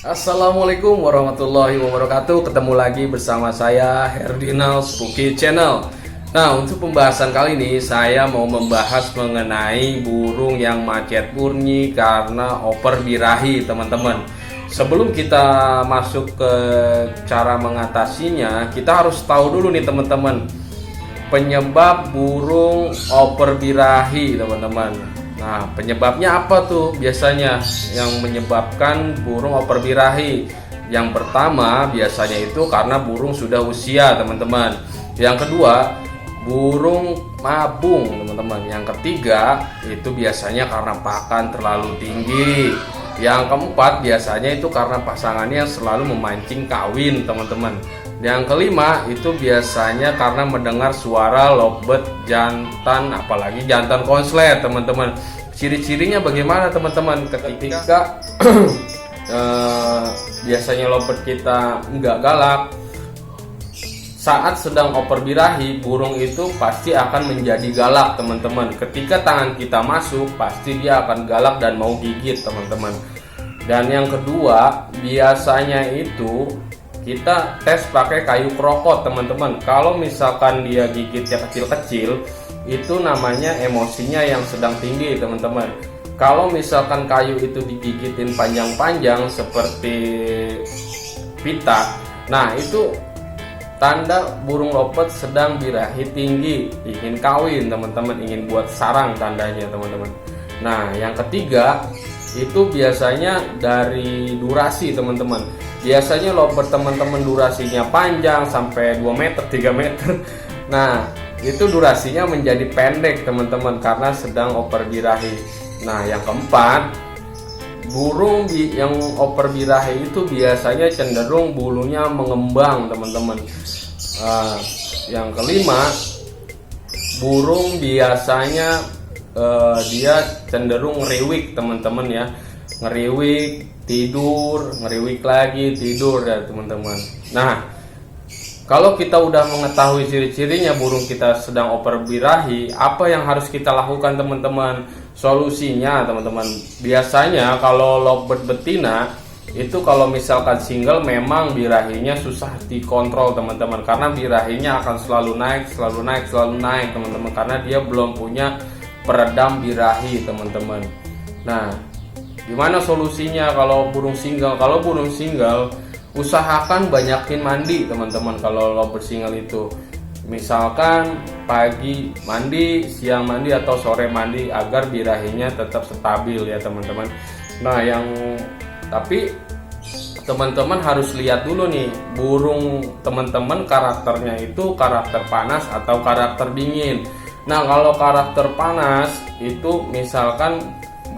Assalamualaikum warahmatullahi wabarakatuh. Ketemu lagi bersama saya Herdinal Spooky Channel. Nah, untuk pembahasan kali ini saya mau membahas mengenai burung yang macet murni karena oper birahi, teman-teman. Sebelum kita masuk ke cara mengatasinya, kita harus tahu dulu nih teman-teman, penyebab burung oper birahi, teman-teman. Nah, penyebabnya apa tuh biasanya yang menyebabkan burung oper birahi? Yang pertama biasanya itu karena burung sudah usia, teman-teman. Yang kedua, burung mabung, teman-teman. Yang ketiga, itu biasanya karena pakan terlalu tinggi. Yang keempat, biasanya itu karena pasangannya selalu memancing kawin, teman-teman. Yang kelima, itu biasanya karena mendengar suara lovebird jantan, apalagi jantan konslet, teman-teman. Ciri-cirinya bagaimana, teman-teman? Ketika biasanya lovebird kita nggak galak, saat sedang oper birahi, burung itu pasti akan menjadi galak, teman-teman. Ketika tangan kita masuk, pasti dia akan galak dan mau gigit, teman-teman. Dan yang kedua, biasanya itu kita tes pakai kayu krokot, teman-teman. Kalau misalkan dia gigitnya kecil-kecil, itu namanya emosinya yang sedang tinggi, teman-teman. Kalau misalkan kayu itu digigitin panjang-panjang seperti pita, nah itu tanda burung lovebird sedang birahi tinggi, ingin kawin, teman-teman, ingin buat sarang tandanya, teman-teman. Nah, yang ketiga itu biasanya dari durasi, teman-teman. Biasanya lovebird teman-teman durasinya panjang sampai 2 meter, 3 meter. Nah, itu durasinya menjadi pendek, teman-teman, karena sedang oper birahi. Nah, yang keempat, burung yang oper birahi itu biasanya cenderung bulunya mengembang, teman-teman. Yang kelima, burung biasanya dia cenderung ngeriwik, teman-teman ya. Ngeriwik, tidur, ngeriwik lagi, tidur ya, teman-teman. Nah, kalau kita udah mengetahui ciri-cirinya burung kita sedang oper birahi, apa yang harus kita lakukan, teman-teman? Solusinya, teman-teman, biasanya kalau lovebird betina itu kalau misalkan single memang birahinya susah dikontrol, teman-teman, karena birahinya akan selalu naik, teman-teman, karena dia belum punya peredam birahi, teman-teman. Nah, gimana solusinya kalau burung single? Kalau burung single, usahakan banyakin mandi, teman-teman. Kalau lovebird single itu misalkan pagi mandi, siang mandi, atau sore mandi agar birahinya tetap stabil ya, teman-teman. Nah, tapi teman-teman harus lihat dulu nih, burung teman-teman karakternya itu karakter panas atau karakter dingin. Nah, kalau karakter panas itu misalkan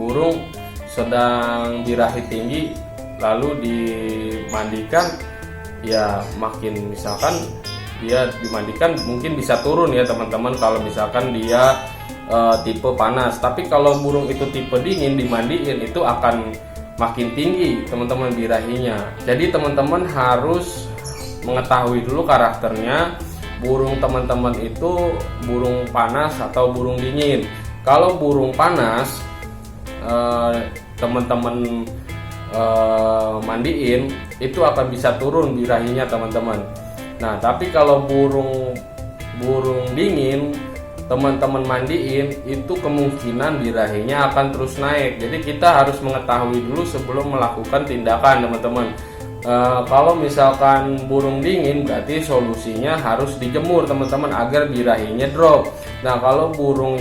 burung sedang birahi tinggi lalu dimandikan, ya makin misalkan dia dimandikan mungkin bisa turun ya, teman-teman, kalau misalkan dia tipe panas. Tapi kalau burung itu tipe dingin, dimandiin itu akan makin tinggi, teman-teman, birahinya. Jadi teman-teman harus mengetahui dulu karakternya burung teman-teman itu burung panas atau burung dingin. Kalau burung panas, teman-teman mandiin itu akan bisa turun birahinya, teman-teman. Nah, tapi kalau burung dingin teman-teman mandiin itu kemungkinan birahinya akan terus naik. Jadi kita harus mengetahui dulu sebelum melakukan tindakan, teman-teman. Kalau misalkan burung dingin, berarti solusinya harus dijemur, teman-teman, agar birahinya drop. Nah, kalau burung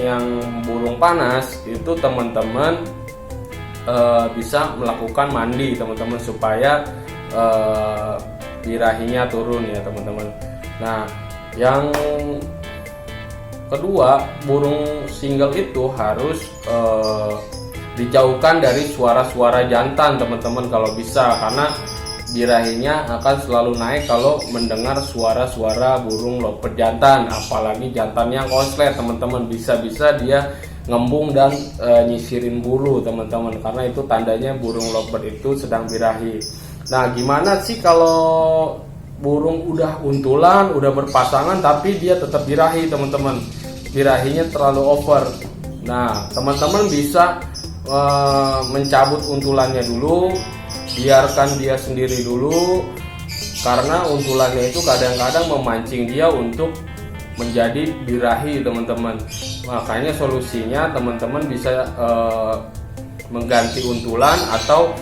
panas itu teman-teman bisa melakukan mandi, teman-teman, supaya birahinya turun ya, teman-teman. Nah, yang kedua, burung single itu harus dijauhkan dari suara-suara jantan, teman-teman, kalau bisa, karena birahinya akan selalu naik kalau mendengar suara-suara burung lovebird jantan, apalagi jantannya konslet, teman-teman. Bisa-bisa dia ngembung dan nyisirin bulu, teman-teman, karena itu tandanya burung lovebird itu sedang birahi. Nah, gimana sih kalau burung udah untulan, udah berpasangan tapi dia tetap birahi, teman-teman? Birahinya terlalu over. Nah, teman-teman bisa mencabut untulannya dulu, biarkan dia sendiri dulu, karena untulannya itu kadang-kadang memancing dia untuk menjadi birahi teman-teman. Makanya solusinya teman-teman bisa mengganti untulan atau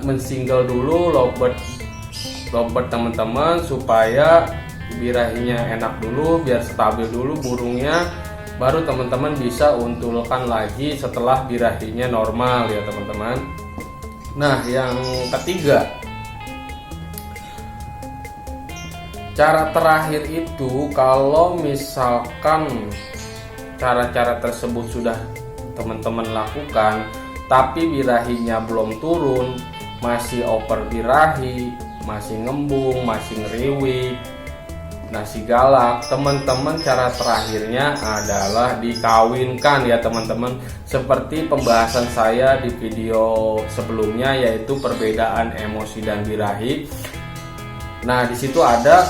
mensingle dulu lovebird teman-teman, supaya birahinya enak dulu, biar stabil dulu burungnya, baru teman-teman bisa untulkan lagi setelah birahinya normal ya teman-teman. Nah, yang ketiga, cara terakhir itu kalau misalkan cara-cara tersebut sudah teman-teman lakukan tapi birahinya belum turun, masih oper birahi, masih ngembung, masih ngeriwik, nasi galak, teman-teman cara terakhirnya adalah dikawinkan ya teman-teman. Seperti pembahasan saya di video sebelumnya, yaitu perbedaan emosi dan birahi. Nah, di situ ada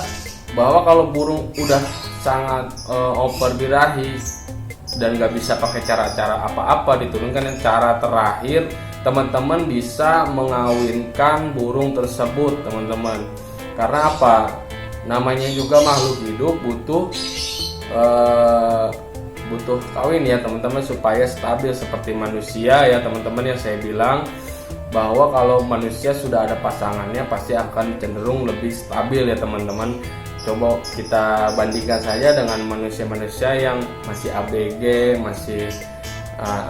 bahwa kalau burung udah sangat oper birahi dan nggak bisa pakai cara-cara apa-apa diturunkan, yang cara terakhir teman-teman bisa mengawinkan burung tersebut teman-teman. Karena apa? Namanya juga makhluk hidup, butuh kawin ya teman-teman, supaya stabil seperti manusia ya teman-teman. Yang saya bilang bahwa kalau manusia sudah ada pasangannya pasti akan cenderung lebih stabil ya teman-teman. Coba kita bandingkan saja dengan manusia-manusia yang masih ABG, masih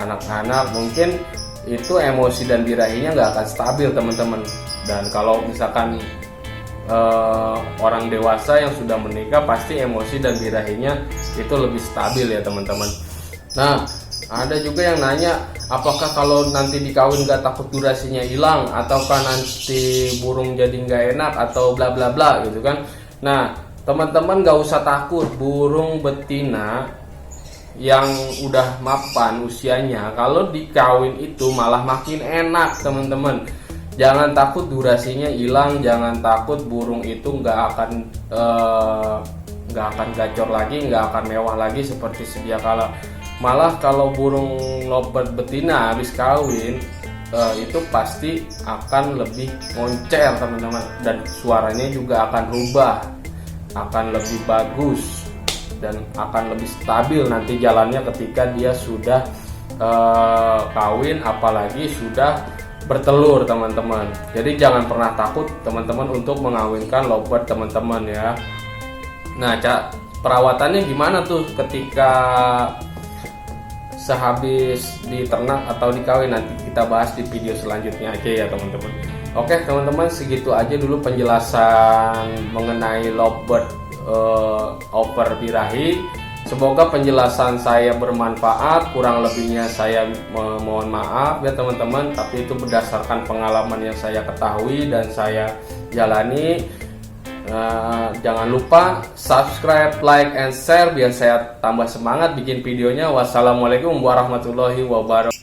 anak-anak, mungkin itu emosi dan birahinya nggak akan stabil teman-teman. Dan kalau misalkan orang dewasa yang sudah menikah, pasti emosi dan birahinya itu lebih stabil ya teman-teman. Nah, ada juga yang nanya, apakah kalau nanti dikawin gak takut durasinya hilang, ataukah nanti burung jadi nggak enak atau bla bla bla gitu kan. Nah, teman-teman gak usah takut, burung betina yang udah mapan usianya kalau dikawin itu malah makin enak teman-teman. Jangan takut durasinya hilang, jangan takut burung itu nggak akan gacor lagi, nggak akan mewah lagi seperti sedia kala. Malah kalau burung lovebird betina habis kawin itu pasti akan lebih moncer teman-teman, dan suaranya juga akan rubah, akan lebih bagus dan akan lebih stabil nanti jalannya ketika dia sudah kawin, apalagi sudah bertelur teman-teman. Jadi jangan pernah takut teman-teman untuk mengawinkan lovebird teman-teman ya. Nah, perawatannya gimana tuh ketika sehabis diternak atau dikawin, nanti kita bahas di video selanjutnya aja ya teman-teman. Oke teman-teman, segitu aja dulu penjelasan mengenai lovebird oper birahi. Semoga penjelasan saya bermanfaat, kurang lebihnya saya mohon maaf ya teman-teman, tapi itu berdasarkan pengalaman yang saya ketahui dan saya jalani. Jangan lupa subscribe, like, and share biar saya tambah semangat bikin videonya. Wassalamualaikum warahmatullahi wabarakatuh.